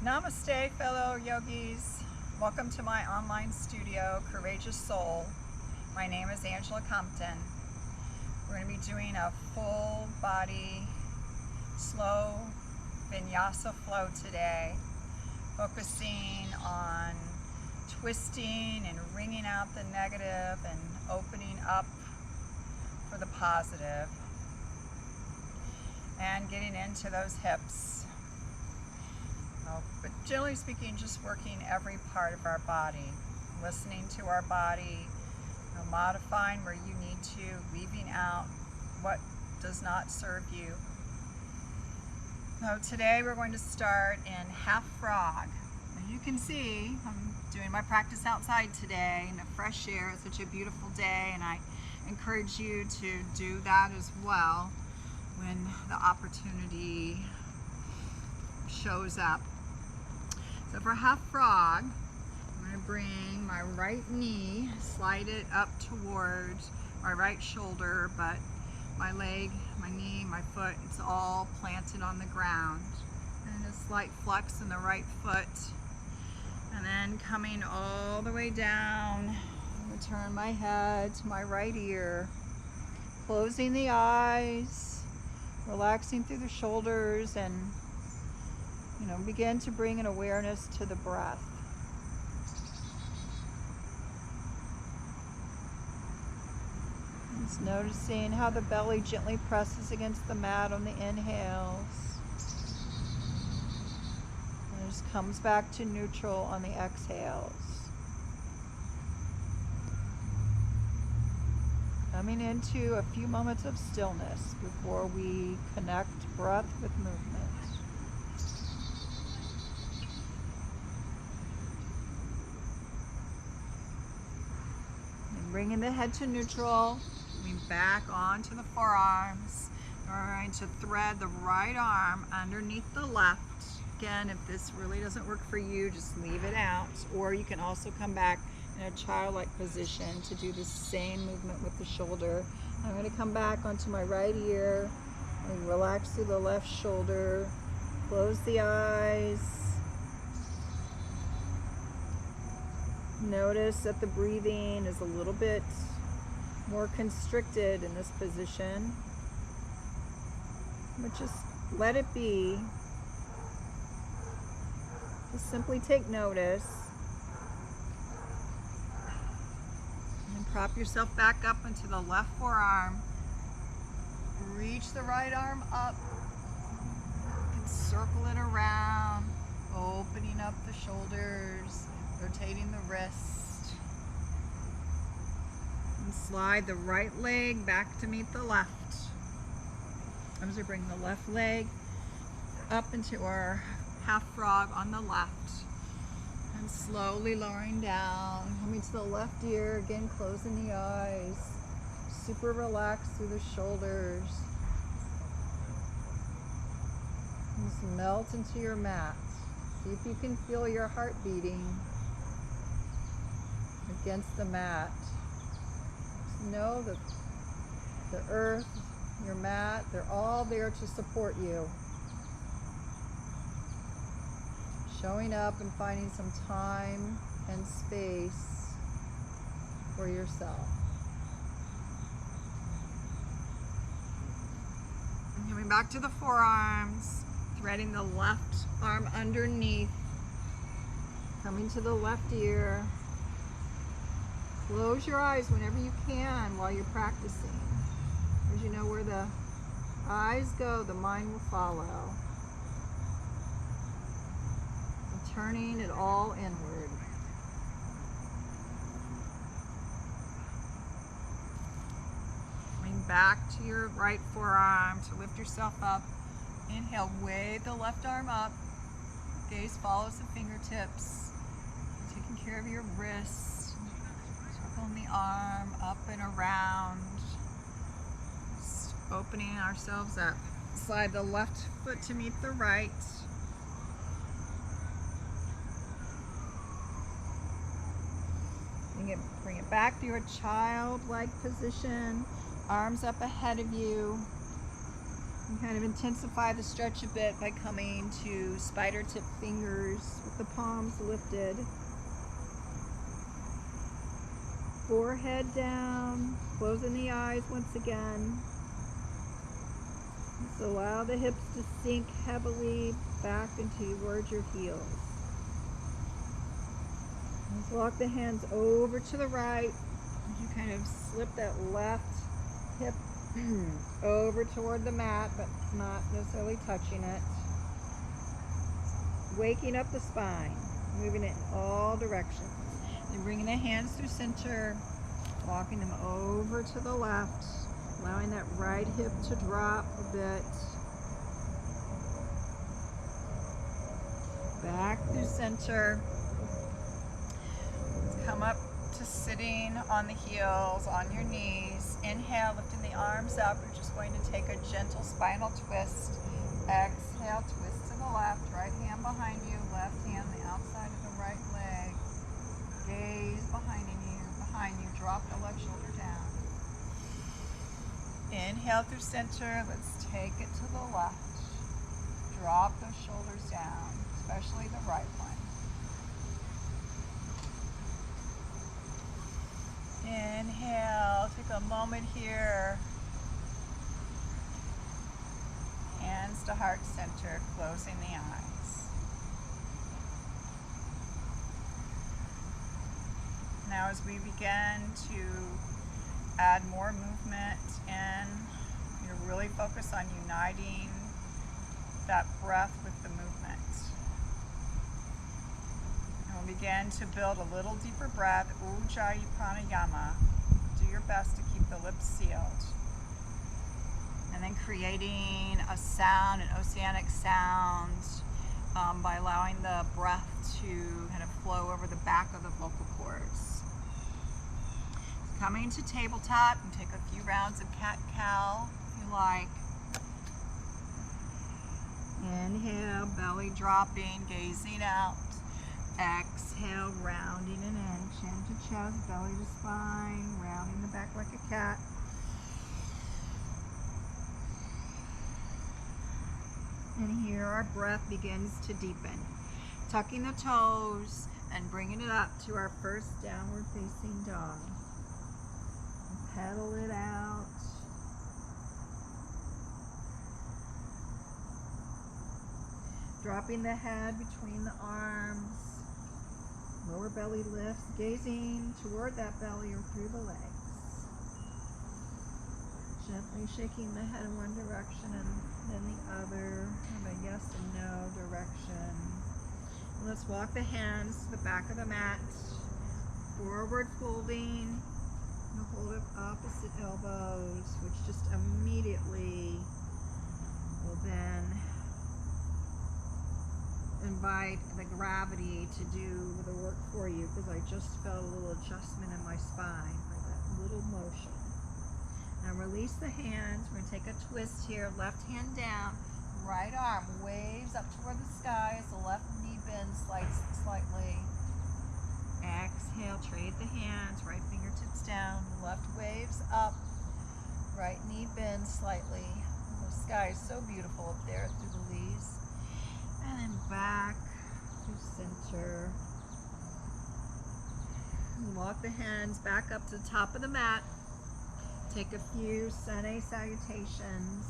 Namaste, fellow yogis. Welcome to my online studio, Courageous Soul. My name is Angela Compton. We're going to be doing a full body, slow vinyasa flow today, focusing on twisting and wringing out the negative and opening up for the positive, and getting into those hips. But generally speaking, just working every part of our body, listening to our body, modifying where you need to, leaving out what does not serve you. So today we're going to start in half frog. As you can see, I'm doing my practice outside today in the fresh air. It's such a beautiful day, and I encourage you to do that as well when the opportunity shows up. So for half frog, I'm going to bring my right knee, slide it up towards my right shoulder, but my leg, my knee, my foot, it's all planted on the ground. And a slight flex in the right foot. And then coming all the way down, I'm going to turn my head to my right ear, closing the eyes, relaxing through the shoulders, and begin to bring an awareness to the breath. Just noticing how the belly gently presses against the mat on the inhales. And it just comes back to neutral on the exhales. Coming into a few moments of stillness before we connect breath with movement. Bringing the head to neutral, coming back onto the forearms. We're going to thread the right arm underneath the left. Again, if this really doesn't work for you, just leave it out. Or you can also come back in a childlike position to do the same movement with the shoulder. I'm going to come back onto my right ear and relax through the left shoulder. Close the eyes. Notice that the breathing is a little bit more constricted in this position, but just let it be. Just simply take notice and prop yourself back up into the left forearm. Reach the right arm up. You can circle it around, opening up the shoulders, rotating the wrist, and slide the right leg back to meet the left. I'm going to bring the left leg up into our half frog on the left, and slowly lowering down, coming to the left ear, again closing the eyes, super relaxed through the shoulders. Just melt into your mat. See if you can feel your heart beating against the mat. Just know that the earth, your mat, they're all there to support you. Showing up and finding some time and space for yourself. And coming back to the forearms, threading the left arm underneath, coming to the left ear. Close your eyes whenever you can while you're practicing. As you know, where the eyes go, the mind will follow. And turning it all inward. Coming back to your right forearm to lift yourself up. Inhale, wave the left arm up. Gaze follows the fingertips. Taking care of your wrists. Circling the arm up and around. Just opening ourselves up. Slide the left foot to meet the right. Bring it back to your childlike position. Arms up ahead of you. And kind of intensify the stretch a bit by coming to spider tip fingers with the palms lifted. Forehead down, closing the eyes once again. Just allow the hips to sink heavily back into towards your heels. Let's walk the hands over to the right. You kind of slip that left hip over toward the mat, but not necessarily touching it. Waking up the spine, moving it in all directions. And bringing the hands through center, walking them over to the left, allowing that right hip to drop a bit. Back through center. Let's come up to sitting on the heels, on your knees. Inhale, lifting the arms up. We're just going to take a gentle spinal twist. Exhale, twist to the left. Right hand behind you, left hand on the outside of the right leg. Gaze behind you. Drop the left shoulder down. Inhale through center. Let's take it to the left. Drop those shoulders down, especially the right one. Inhale, take a moment here. Hands to heart center, closing the eyes. Now as we begin to add more movement in, you're really focused on uniting that breath with the movement. And we'll begin to build a little deeper breath, Ujjayi Pranayama. Do your best to keep the lips sealed. And then creating a sound, an oceanic sound, by allowing the breath to kind of flow over the back of the vocal cords. Coming to tabletop, and take a few rounds of cat-cow if you like. Inhale, belly dropping, gazing out. Exhale, rounding an inch, chin to chest, belly to spine, rounding the back like a cat. And here our breath begins to deepen. Tucking the toes and bringing it up to our first downward facing dog. Pedal it out. Dropping the head between the arms. Lower belly lifts, gazing toward that belly or through the legs. Gently shaking the head in one direction and then the other, in a yes and no direction. And let's walk the hands to the back of the mat. Forward folding. And hold up opposite elbows, which just immediately will then invite the gravity to do the work for you, because I just felt a little adjustment in my spine by that little motion. Now release the hands. We're going to take a twist here. Left hand down, right arm waves up toward the sky as the left knee bends slightly. Exhale, trade the hands, right fingertips down, left waves up, right knee bends slightly. The sky is so beautiful up there through the leaves. And then back to center. And walk the hands back up to the top of the mat. Take a few Sane salutations.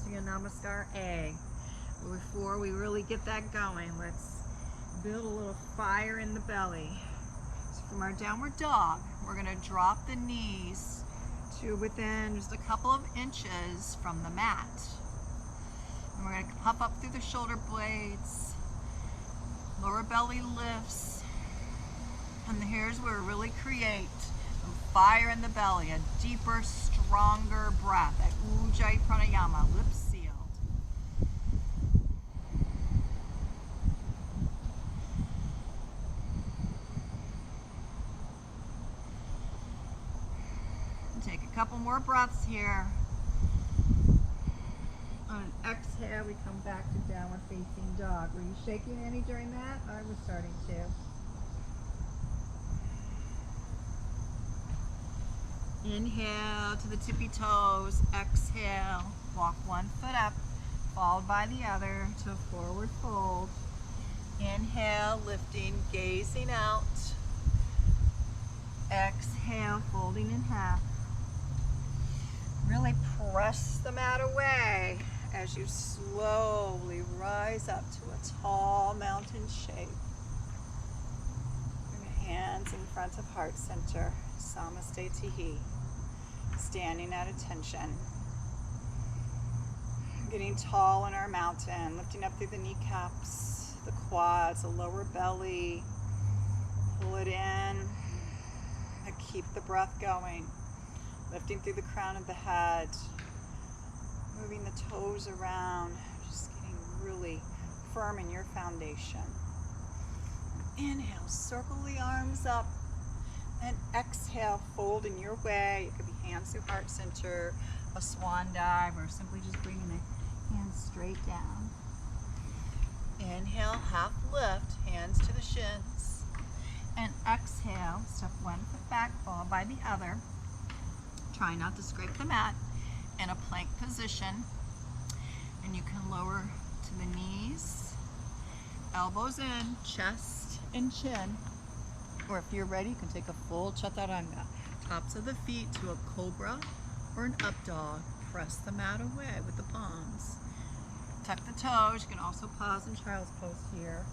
So your Namaskar A. But before we really get that going, let's build a little fire in the belly. So from our downward dog, we're going to drop the knees to within just a couple of inches from the mat. And we're going to puff up through the shoulder blades. Lower belly lifts. And here's where we really create a fire in the belly, a deeper, stronger breath, that Ujjayi Pranayama, lips sealed. Take a couple more breaths here. On an exhale, we come back to downward facing dog. Were you shaking any during that? I was starting to. Inhale to the tippy toes. Exhale, walk one foot up, followed by the other to a forward fold. Inhale, lifting, gazing out. Exhale, folding in half. Really press the mat away as you slowly rise up to a tall mountain shape. Bring your hands in front of heart center. Namaste Tihi. Standing at attention. Getting tall in our mountain, lifting up through the kneecaps, the quads, the lower belly. Pull it in and keep the breath going. Lifting through the crown of the head, moving the toes around, just getting really firm in your foundation. Inhale, circle the arms up, and exhale, fold in your way. It could be hands through heart center, a swan dive, or simply just bringing the hands straight down. Inhale, half lift, hands to the shins. And exhale, step one foot back, followed by the other. Try not to scrape the mat in a plank position. And you can lower to the knees, elbows in, chest and chin. Or if you're ready, you can take a full chaturanga. Tops of the feet to a cobra or an up dog. Press the mat away with the palms. Tuck the toes. You can also pause in child's pose here.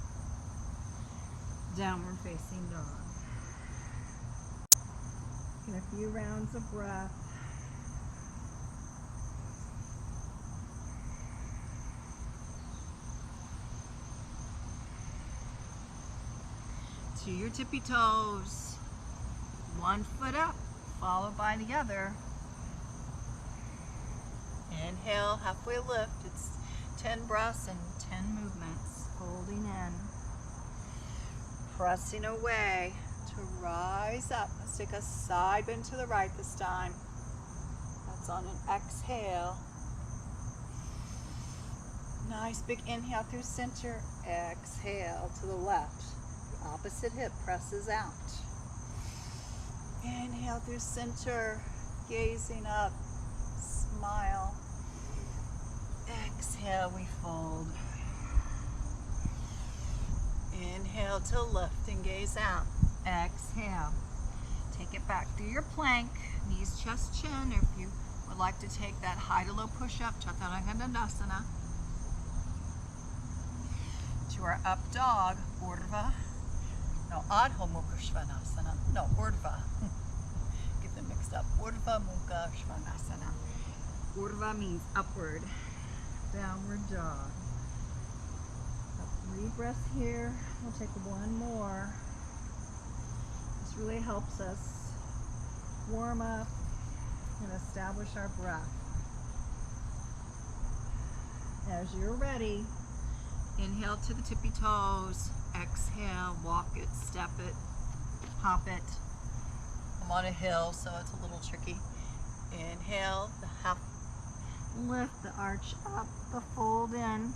Downward facing dog. Get a few rounds of breath. To your tippy toes. One foot up, followed by the other. Inhale, halfway lift. It's 10 breaths and 10 movements. Holding in. Pressing away to rise up. Let's take a side bend to the right this time. That's on an exhale. Nice big inhale through center. Exhale to the left. The opposite hip presses out. Inhale through center. Gazing up. Smile. Exhale, we fold. Inhale to lift and gaze out. Exhale. Take it back through your plank, knees, chest, chin. Or if you would like to take that high to low push-up, Chaturanga Dandasana. To our up dog, Urdhva. No, Adho Mukha Svanasana. No, Urdhva. Get them mixed up. Urdhva Mukha Svanasana. Urdhva means upward. Downward dog. 3 breaths here. We'll take one more. This really helps us warm up and establish our breath. As you're ready, inhale to the tippy toes. Exhale, walk it, step it, hop it. I'm on a hill, so it's a little tricky. Inhale, the half lift, the arch up, the fold in.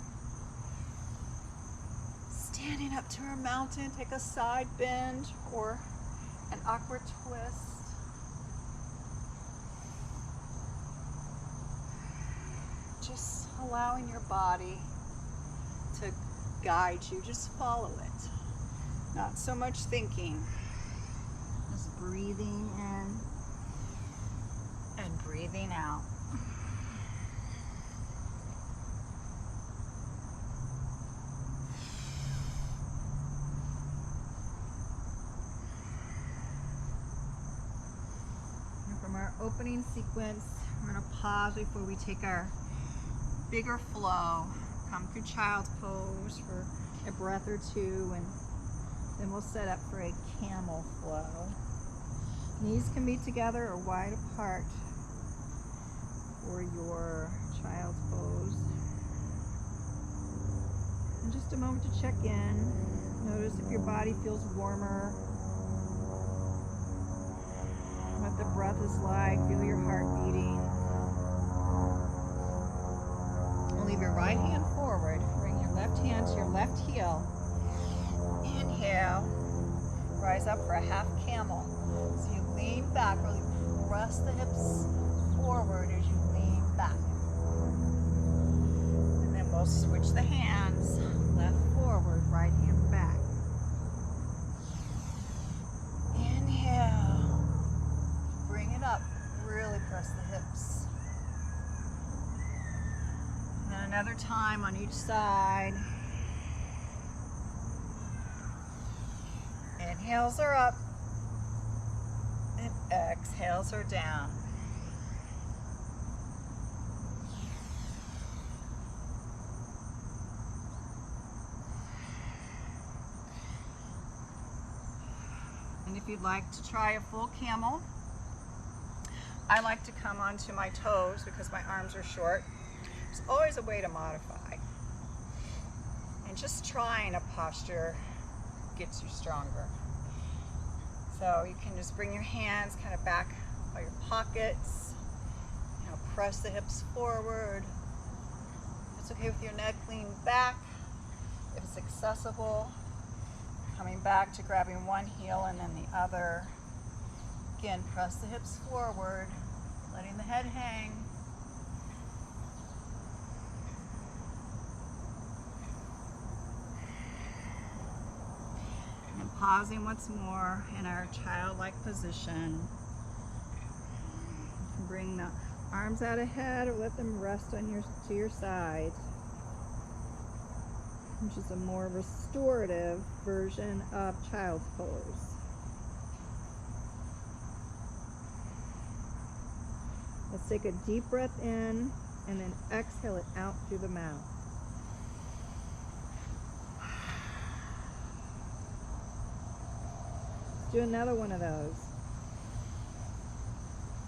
Standing up to our mountain, take a side bend or an awkward twist. Just allowing your body to guide you, just follow it. Not so much thinking, just breathing in and breathing out. Our opening sequence, we're going to pause before we take our bigger flow. Come through child's pose for a breath or two, and then we'll set up for a camel flow. Knees can be together or wide apart for your child's pose. And just a moment to check in. Notice if your body feels warmer. What the breath is like. Feel your heart beating. And leave your right hand forward. Bring your left hand to your left heel. Inhale. Rise up for a half camel. So you lean back, really press the hips forward as you lean back. And then we'll switch the hands, left forward, right hand back. Inhale, bring it up, really press the hips. And then another time on each side. Inhales are up, and exhales are down. And if you'd like to try a full camel, I like to come onto my toes because my arms are short. There's always a way to modify. And just trying a posture gets you stronger. So you can just bring your hands kind of back by your pockets, press the hips forward. If it's okay with your neck, lean back. If it's accessible, coming back to grabbing one heel and then the other. Again, press the hips forward, letting the head hang. And pausing once more in our childlike position. You can bring the arms out ahead or let them rest on to your side, which is a more restorative version of child's pose. Let's take a deep breath in and then exhale it out through the mouth. Let's do another one of those.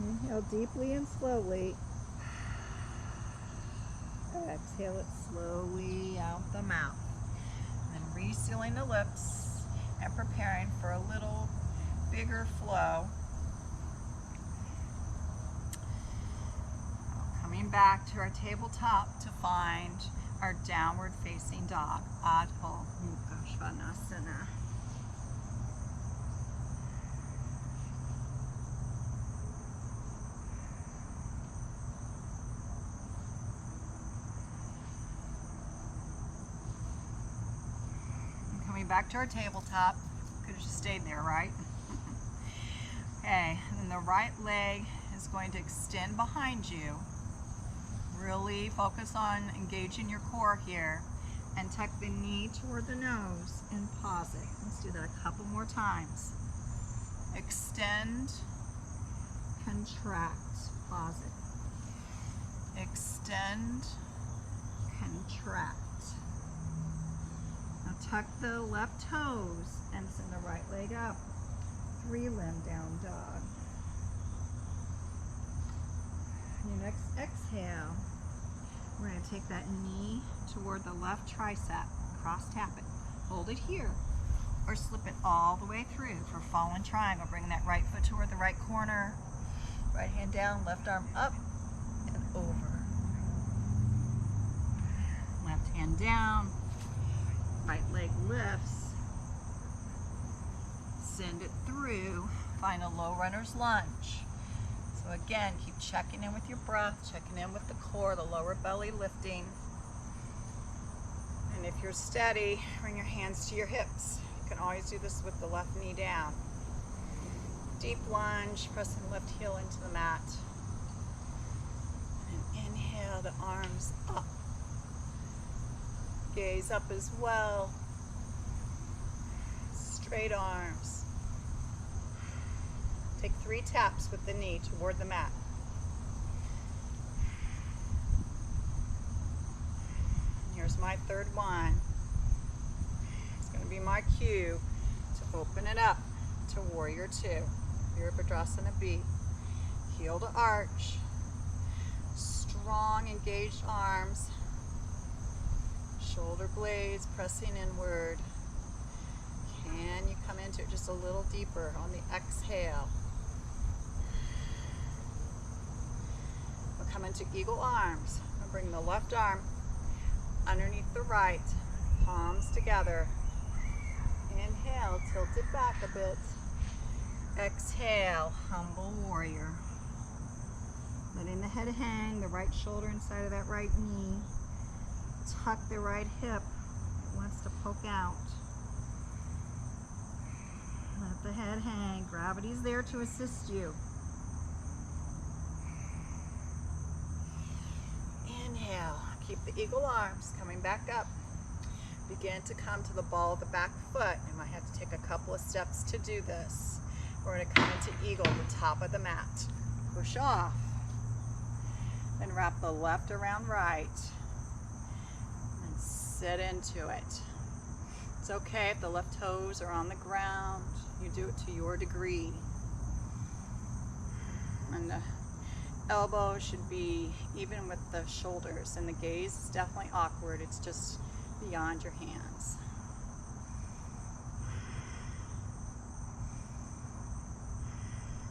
Inhale deeply and slowly. Exhale it slowly out the mouth. And then resealing the lips and preparing for a little bigger flow. Coming back to our tabletop to find our downward facing dog, Adho Mukha Svanasana. Coming back to our tabletop, could have just stayed there, right? Okay, and then the right leg is going to extend behind you. Really focus on engaging your core here and tuck the knee toward the nose and pause it. Let's do that a couple more times. Extend, contract, pause it. Extend, contract. Now tuck the left toes and send the right leg up. 3-limb down dog. Your next exhale, we're going to take that knee toward the left tricep, cross tap it, hold it here, or slip it all the way through for fallen triangle. Bring that right foot toward the right corner, right hand down, left arm up and over. Left hand down, right leg lifts, send it through, find a low runner's lunge. So again, keep checking in with your breath, checking in with the core, the lower belly lifting. And if you're steady, bring your hands to your hips. You can always do this with the left knee down. Deep lunge, pressing left heel into the mat. And inhale, the arms up. Gaze up as well. Straight arms. Take 3 taps with the knee toward the mat. Here's my third one. It's going to be my cue to open it up to Warrior 2. Virabhadrasana B. Heel to arch. Strong engaged arms. Shoulder blades pressing inward. Can you come into it just a little deeper on the exhale? We'll come into eagle arms. We'll bring the left arm underneath the right, palms together. Inhale, tilt it back a bit. Exhale, humble warrior. head hang, the right shoulder inside of that right knee. Tuck the right hip. It wants to poke out. Let the head hang. Gravity's there to assist you. Inhale. Keep the eagle arms coming back up. Begin to come to the ball of the back foot. You might have to take a couple of steps to do this. We're going to come into eagle, the top of the mat. Push off. Then wrap the left around right. And sit into it. It's okay if the left toes are on the ground. You do it to your degree. And the elbow should be even with the shoulders, and the gaze is definitely awkward. It's just beyond your hands.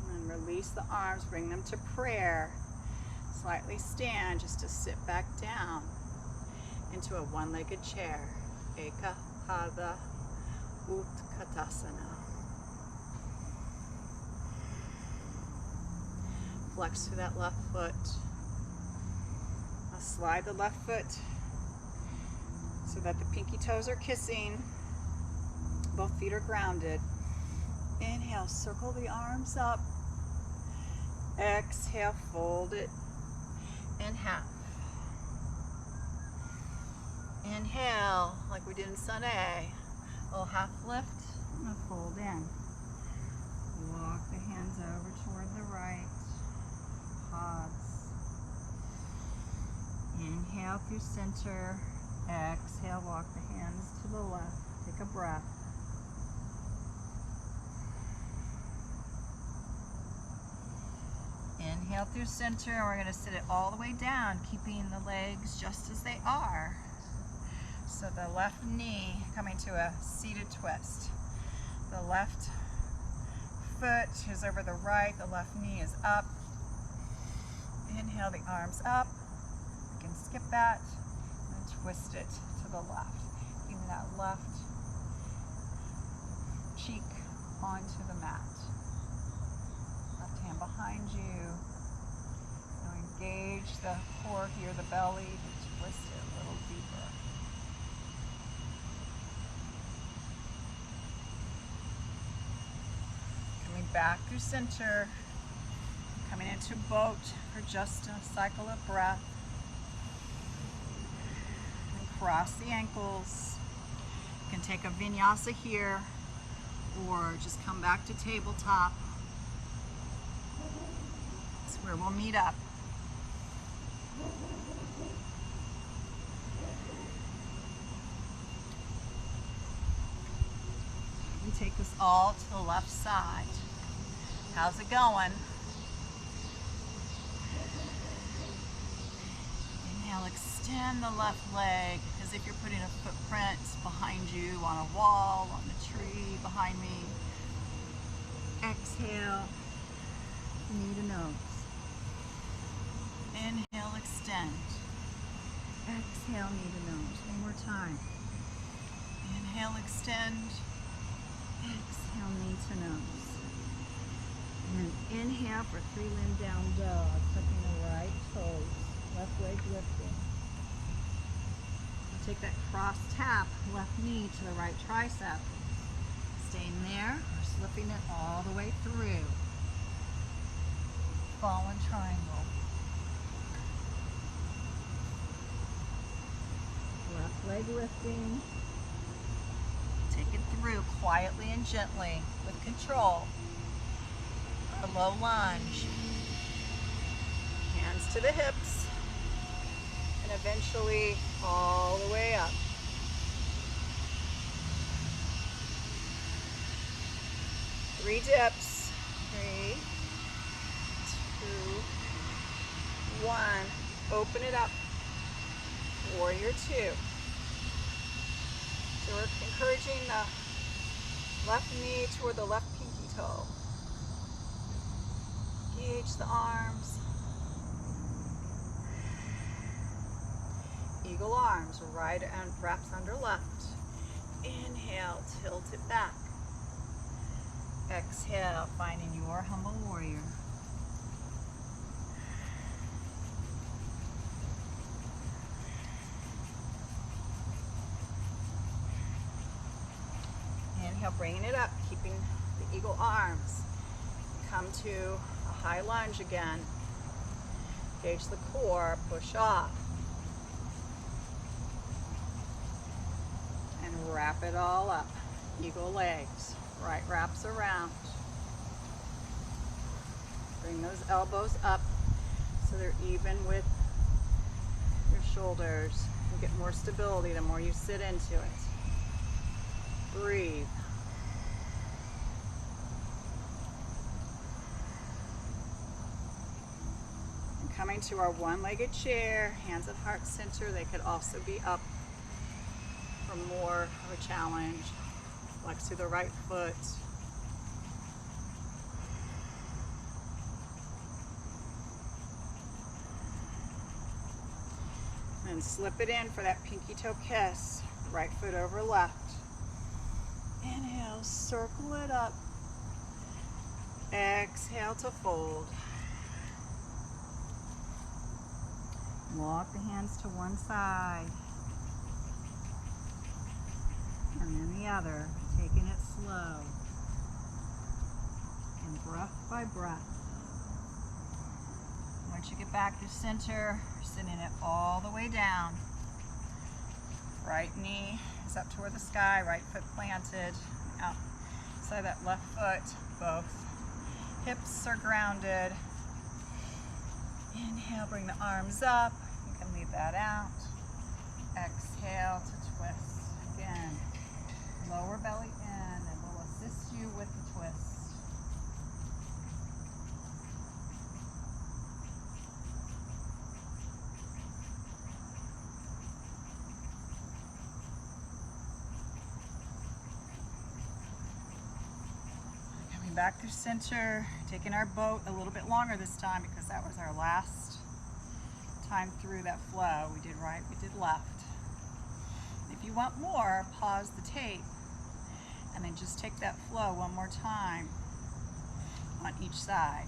And release the arms, bring them to prayer. Slightly stand just to sit back down into a one-legged chair. Eka Pada Utkatasana. Flex through that left foot. Now slide the left foot so that the pinky toes are kissing. Both feet are grounded. Inhale, circle the arms up. Exhale, fold it in half. Inhale, like we did in Sun A. A little half lift and fold in. Walk the hands over toward the right. Pause. Inhale through center. Exhale, walk the hands to the left. Take a breath. Inhale through center, and we're going to sit it all the way down, keeping the legs just as they are. So the left knee coming to a seated twist. The left foot is over the right, the left knee is up. Inhale the arms up. You can skip that and twist it to the left. Keeping that left cheek onto the mat. Left hand behind you. Now engage the core here, the belly, to twist it a little deeper. Coming back through center. Coming into boat for just a cycle of breath. And cross the ankles. You can take a vinyasa here or just come back to tabletop. That's where we'll meet up. We take this all to the left side. How's it going? Inhale, extend the left leg as if you're putting a footprint behind you on a wall, on the tree behind me. Exhale, knee to nose. Inhale, extend. Exhale, knee to nose. One more time. Inhale, extend. Exhale, knee to nose. And inhale for three-limb down dog, tucking the right toes, left leg lifting. Take that cross tap, left knee to the right tricep. Staying there, or slipping it all the way through. Fallen triangle. Left leg lifting. Take it through quietly and gently with control. A low lunge. Hands to the hips. And eventually all the way up. Three dips. 3, 2, 1. Open it up. Warrior 2. So we're encouraging the left knee toward the left pinky toe. Engage the arms. Eagle arms, right and wraps under left. Inhale, tilt it back. Exhale, finding your humble warrior. Inhale, bringing it up, keeping the eagle arms. Come to a high lunge again. Engage the core, push off. And wrap it all up. Eagle legs, right wraps around. Bring those elbows up so they're even with your shoulders. You get more stability the more you sit into it. Breathe. And coming to our one-legged chair, hands at heart center. They could also be up for more of a challenge. Flex through the right foot. And slip it in for that pinky toe kiss. Right foot over left. Inhale, circle it up. Exhale to fold. Walk the hands to one side. And then the other, taking it slow. And breath by breath. Once you get back to center, sending it all the way down. Right knee is up toward the sky, right foot planted. Outside that left foot, both hips are grounded. Inhale, bring the arms up. You can leave that out. Exhale to twist. Again, lower belly in, and we'll assist you with the twist. Back through center, taking our boat a little bit longer this time because that was our last time through that flow. We did right, we did left. If you want more, pause the tape and then just take that flow one more time on each side.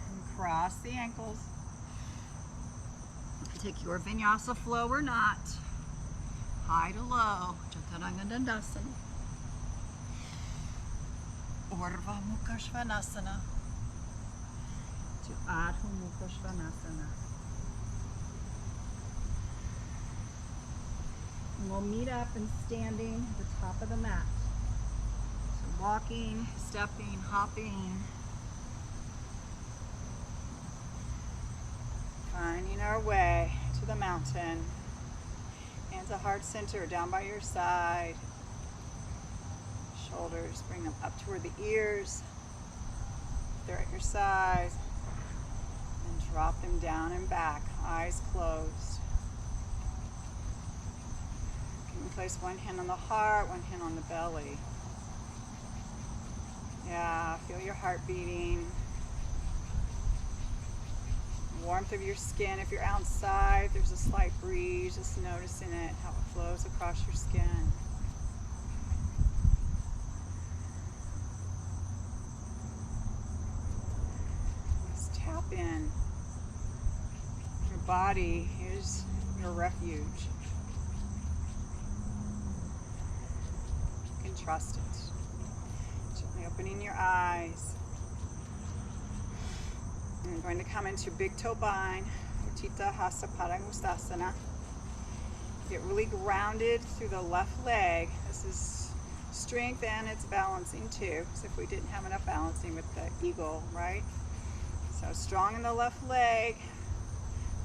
And cross the ankles. Take your vinyasa flow or not. High to low. Chaturanga Dandasana. Urdhva Mukha Svanasana. To Adho Mukha Svanasana. And we'll meet up and standing at the top of the mat. So walking, stepping, hopping. Finding our way to the mountain. Hands at heart center, down by your side. Shoulders, bring them up toward the ears. They're at your sides. And drop them down and back, eyes closed. You can place one hand on the heart, one hand on the belly. Yeah, feel your heart beating. Warmth of your skin. If you're outside, there's a slight breeze, just noticing it, how it flows across your skin. Just tap in. Your body is your refuge. You can trust it. Gently opening your eyes. I'm going to come into big toe bind, Utthita Hasta Padangusthasana. Get really grounded through the left leg. This is strength and it's balancing too. So if we didn't have enough balancing with the eagle, right? So strong in the left leg,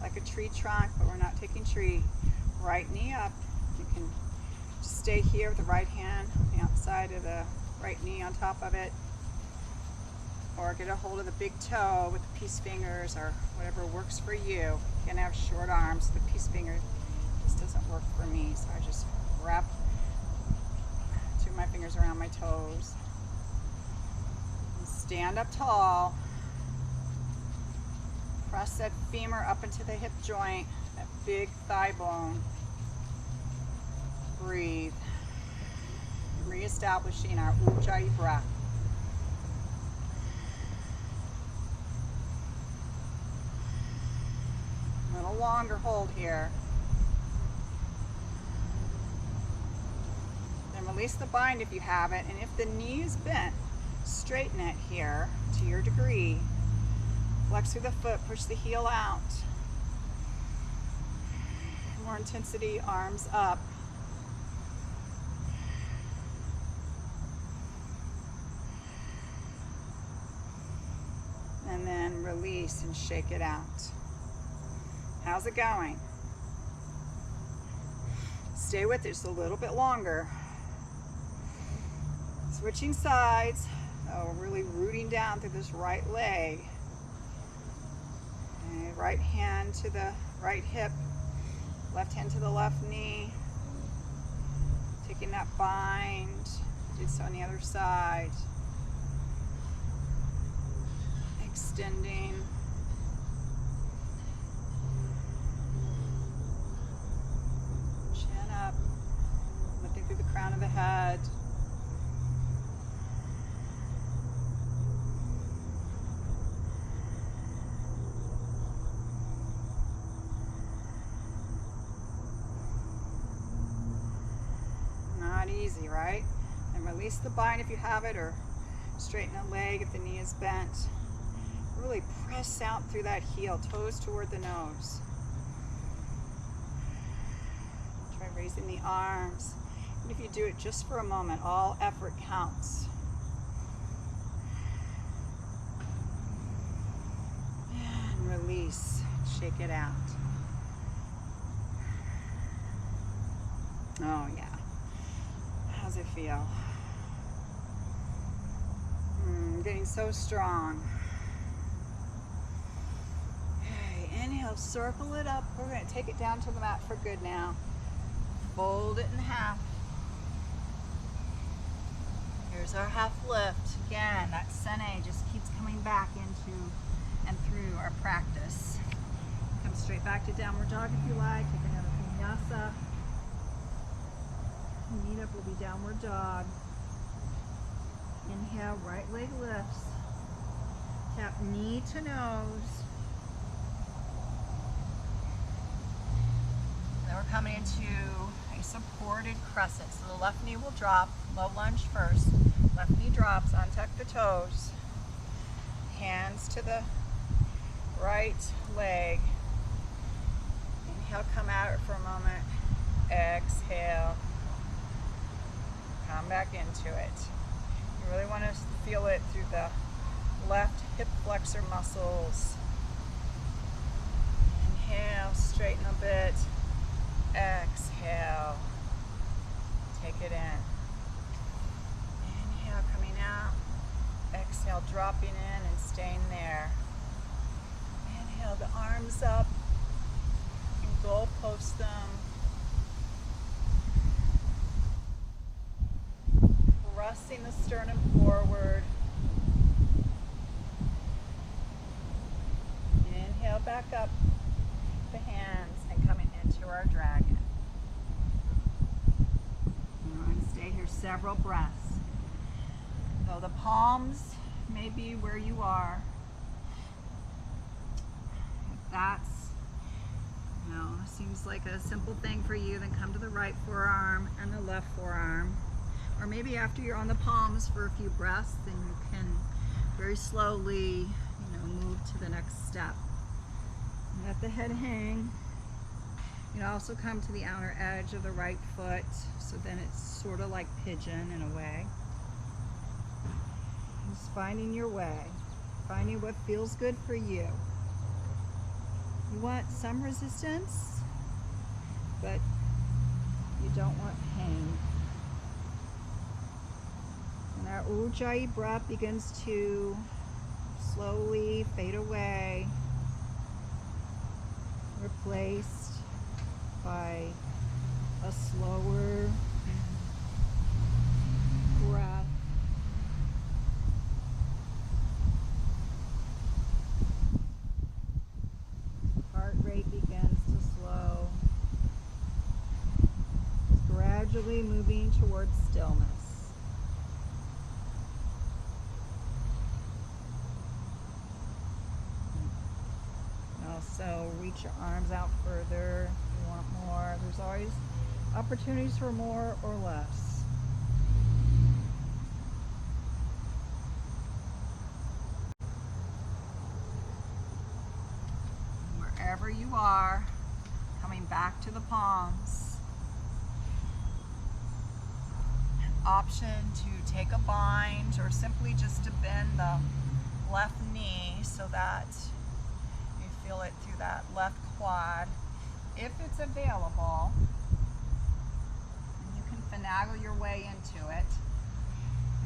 like a tree trunk, but we're not taking tree. Right knee up. You can just stay here with the right hand on the outside of the right knee on top of it. Or get a hold of the big toe with the peace fingers or whatever works for you. You can have short arms. The peace finger just doesn't work for me, so I just wrap two of my fingers around my toes. And stand up tall. Press that femur up into the hip joint, that big thigh bone. Breathe. Reestablishing our Ujjayi breath. longer hold here. Then release the bind if you have it, and if the knee is bent, straighten it here to your degree. Flex through the foot, push the heel out. More intensity, arms up. And then release and shake it out. How's it going? Stay with it just a little bit longer. Switching sides. Oh, really rooting down through this right leg. Okay, right hand to the right hip. Left hand to the left knee. Taking that bind. Do so on the other side. Extending. Chin up. Lifting through the crown of the head. Not easy, right? And release the bind if you have it, or straighten the leg if the knee is bent. Really press out through that heel, toes toward the nose. Try raising the arms. And if you do it just for a moment, all effort counts. And release, shake it out. Oh yeah. How's it feel? Getting so strong. Inhale, circle it up. We're going to take it down to the mat for good now. Fold it in half. Here's our half lift. Again, that sene just keeps coming back into and through our practice. Come straight back to downward dog if you like. Take another vinyasa. Knee up will be downward dog. Inhale, right leg lifts. Tap knee to nose. Then we're coming into a supported crescent. So the left knee will drop, low lunge first. Left knee drops, untuck the toes. Hands to the right leg. Inhale, come out for a moment. Exhale. Come back into it. You really want to feel it through the left hip flexor muscles. Inhale, straighten a bit. Exhale. Take it in. Inhale, coming out. Exhale, dropping in and staying there. Inhale, the arms up. You can goalpost them. Pressing the sternum forward. Inhale, back up the hands and coming into our dragon. We're going to stay here several breaths. So the palms may be where you are. If that's, seems like a simple thing for you, then come to the right forearm and the left forearm. Or maybe after you're on the palms for a few breaths, then you can very slowly, move to the next step. Let the head hang. You can also come to the outer edge of the right foot, so then it's sort of like pigeon in a way. Just finding your way, finding what feels good for you. You want some resistance, but you don't want pain. And our Ujjayi breath begins to slowly fade away, replaced by a slower breath. Heart rate begins to slow, gradually moving towards stillness. So reach your arms out further if you want more. There's always opportunities for more or less. Wherever you are, coming back to the palms. Option to take a bind or simply just to bend the left knee so that you feel it through that left quad. If it's available, you can finagle your way into it.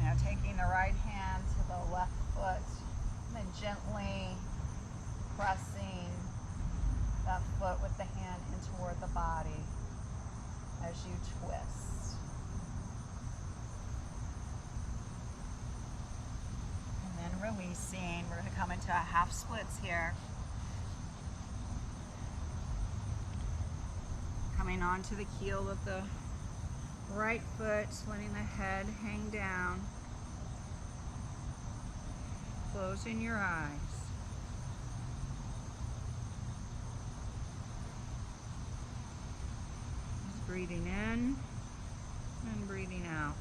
Now taking the right hand to the left foot and then gently pressing that foot with the hand in toward the body as you twist. And then releasing. We're going to come into a half splits here. Coming onto the heel of the right foot, letting the head hang down. Closing your eyes. Just breathing in and breathing out.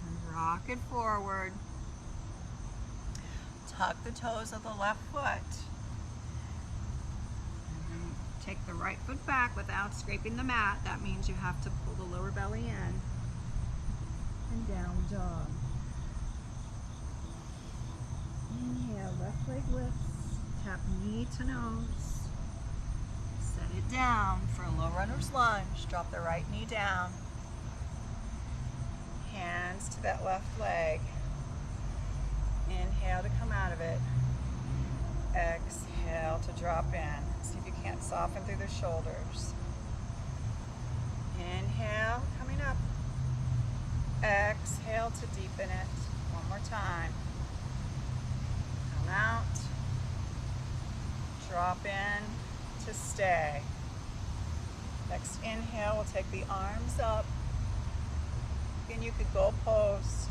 And rock it forward. Tuck the toes of the left foot. Take the right foot back without scraping the mat. That means you have to pull the lower belly in. And down dog. Inhale, left leg lifts. Tap knee to nose. Set it down for a low runner's lunge. Drop the right knee down. Hands to that left leg. Inhale to come out of it. Exhale to drop in. See if you can't soften through the shoulders. Inhale, coming up. Exhale to deepen it. One more time. Come out. Drop in to stay. Next inhale, we'll take the arms up. Again, you could go post.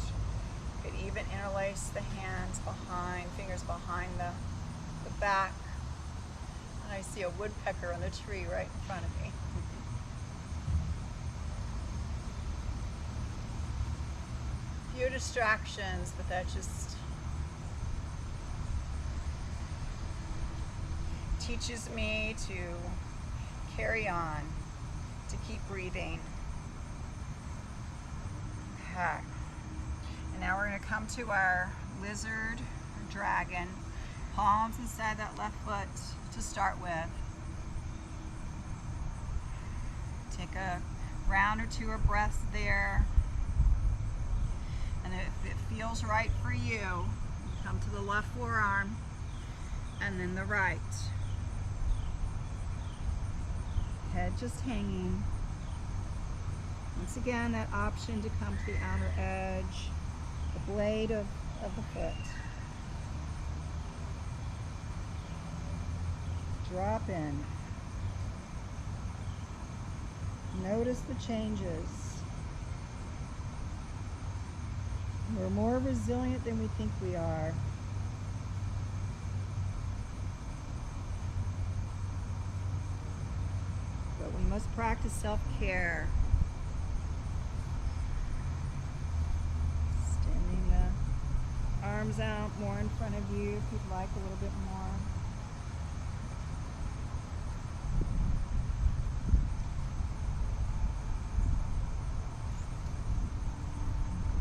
You could even interlace the hands behind, fingers behind the back. And I see a woodpecker on the tree right in front of me. Few distractions, but that just teaches me to carry on, to keep breathing. Okay. And now we're going to come to our lizard or dragon. Palms inside that left foot to start with. Take a round or two of breaths there. And if it feels right for you, come to the left forearm and then the right. Head just hanging. Once again, that option to come to the outer edge, the blade of the foot. Drop in. Notice the changes. We're more resilient than we think we are. But we must practice self-care. Extending the arms out more in front of you if you'd like a little bit more.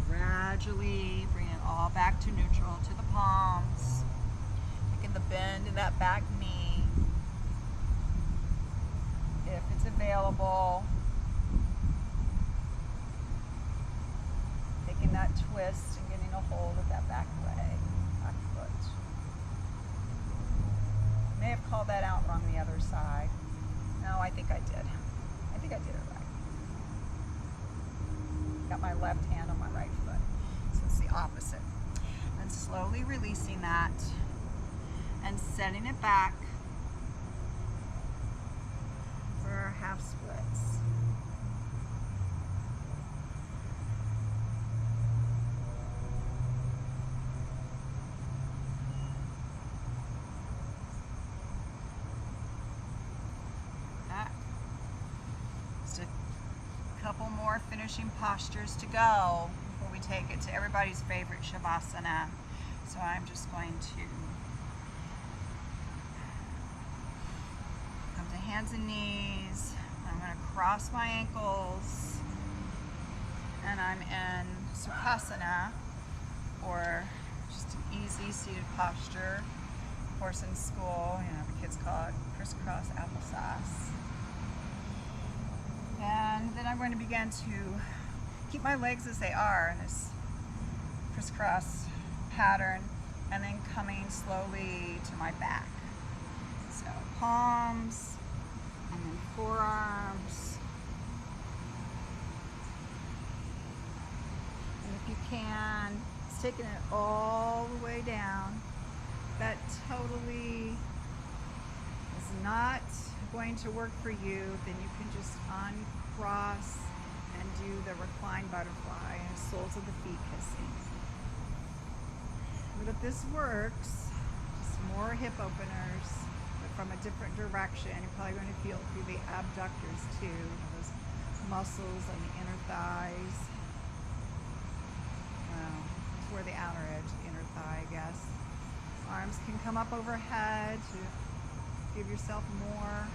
Gradually bring it all back to neutral, to the palms. Taking the bend in that back knee. If it's available. Taking that twist and getting a hold of that back leg, back foot. I may have called that out wrong the other side. No, I think I did. I think I did it right. Got my left hand on my right foot. So it's the opposite. And slowly releasing that and setting it back for our half splits. couple more finishing postures to go before we take it to everybody's favorite Shavasana. So I'm just going to come to hands and knees. I'm going to cross my ankles, and I'm in Shavasana, or just an easy seated posture. Of course, in school, the kids call it crisscross applesauce. And then I'm going to begin to keep my legs as they are in this crisscross pattern, and then coming slowly to my back. So palms, and then forearms. And if you can, it's taking it all the way down. That totally is not going to work for you, then you can just uncross and do the reclined butterfly and soles of the feet kissing. But if this works, just more hip openers, but from a different direction. You're probably going to feel it through the abductors too, those muscles on the inner thighs. Toward the outer edge, the inner thigh, I guess. Arms can come up overhead to give yourself more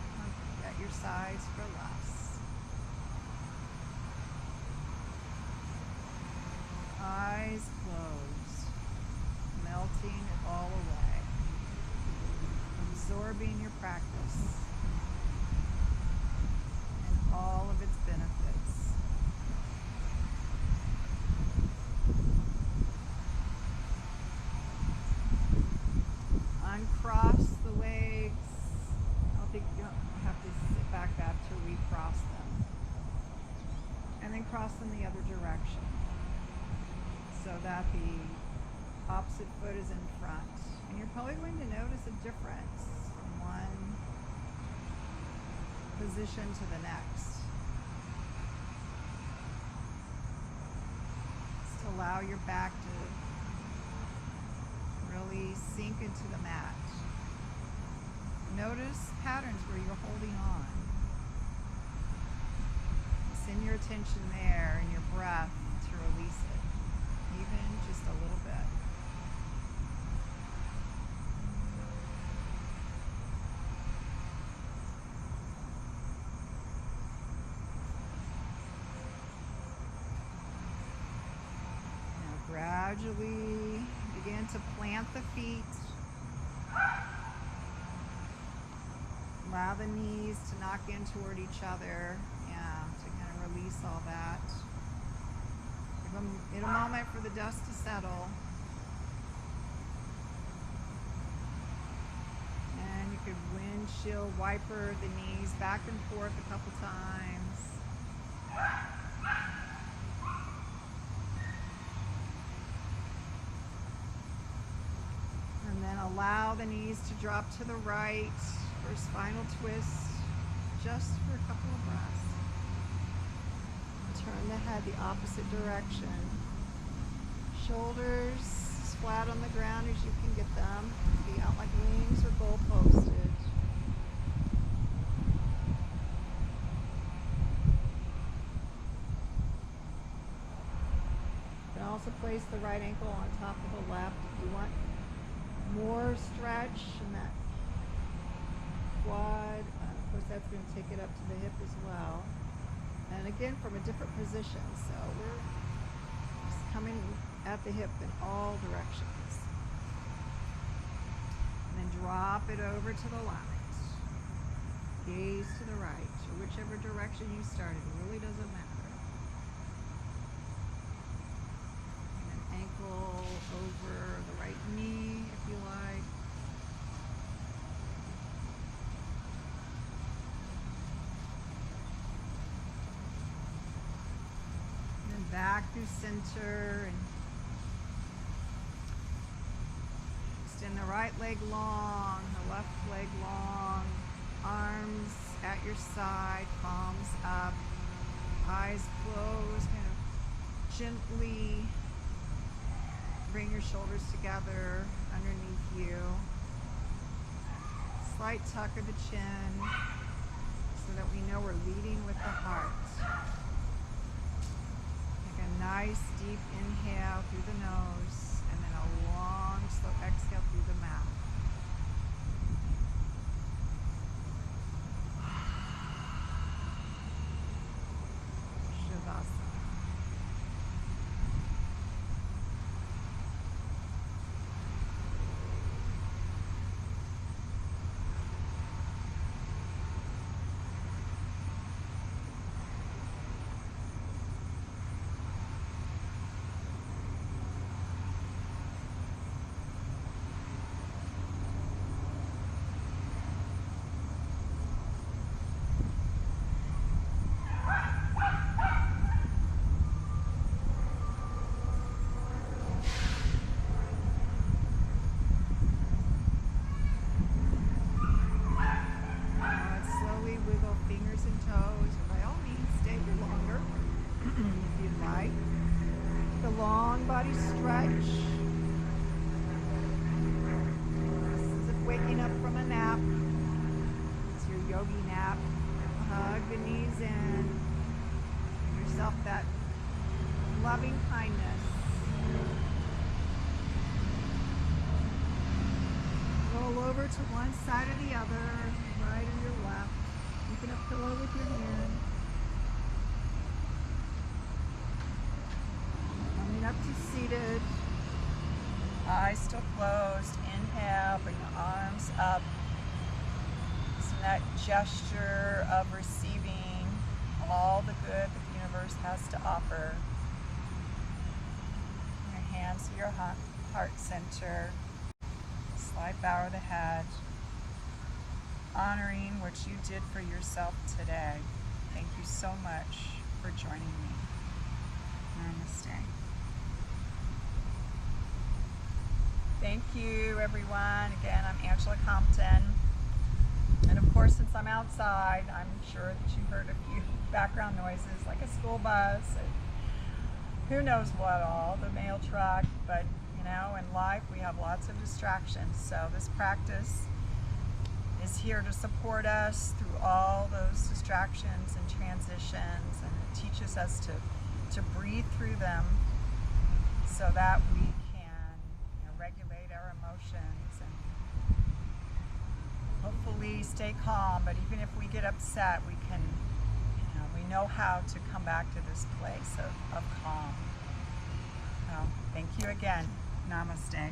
at your sides for less. Eyes closed, melting it all away, absorbing your practice and all of its benefits. Uncross the legs. I don't think you have to sit back up to recross them. And then cross them the other direction, so that the opposite foot is in front. And you're probably going to notice a difference from one position to the next. Just allow your back to really sink into the mat. Notice patterns where you're holding on. Send your attention there and your breath to release it, even just a little bit. Now gradually begin to plant the feet. Allow the knees to knock in toward each other, to kind of release all that. Give it a moment for the dust to settle. And you could windshield wiper the knees back and forth a couple times. And then allow the knees to drop to the right for a spinal twist, just for a couple of breaths. Turn the head the opposite direction. Shoulders as flat on the ground as you can get them. Be out like wings or goal posted. You can also place the right ankle on top of the left if you want more stretch in that quad. Of course, that's going to take it up to the hip as well. And again, from a different position. So we're just coming at the hip in all directions. And then drop it over to the left. Gaze to the right, or whichever direction you started. It really doesn't matter. And then ankle over the right knee, if you like. Back through center, and extend the right leg long, the left leg long, arms at your side, palms up, eyes closed, kind of gently bring your shoulders together underneath you. Slight tuck of the chin so that we know we're leading with the heart. nice deep inhale through the nose and then a long slow exhale through the mouth. Shavasana. Long body stretch. As if waking up from a nap. It's your yogi nap. Hug the knees in. Give yourself that loving kindness. Roll over to one side or the other, right or your left. You can have a pillow with your hand. Up to seated, eyes still closed. Inhale, bring the arms up. So that gesture of receiving all the good that the universe has to offer. Your hands to your heart center. Slight bow of the head. Honoring what you did for yourself today. Thank you so much for joining me. Namaste. Thank you, everyone. Again, I'm Angela Compton. And of course, since I'm outside, I'm sure that you heard a few background noises, like a school bus, and who knows what all, the mail truck. But, you know, in life, we have lots of distractions. So this practice is here to support us through all those distractions and transitions, and it teaches us to breathe through them so that we regulate our emotions and hopefully stay calm. But even if we get upset, we can, we know how to come back to this place of calm. So thank you again. Namaste.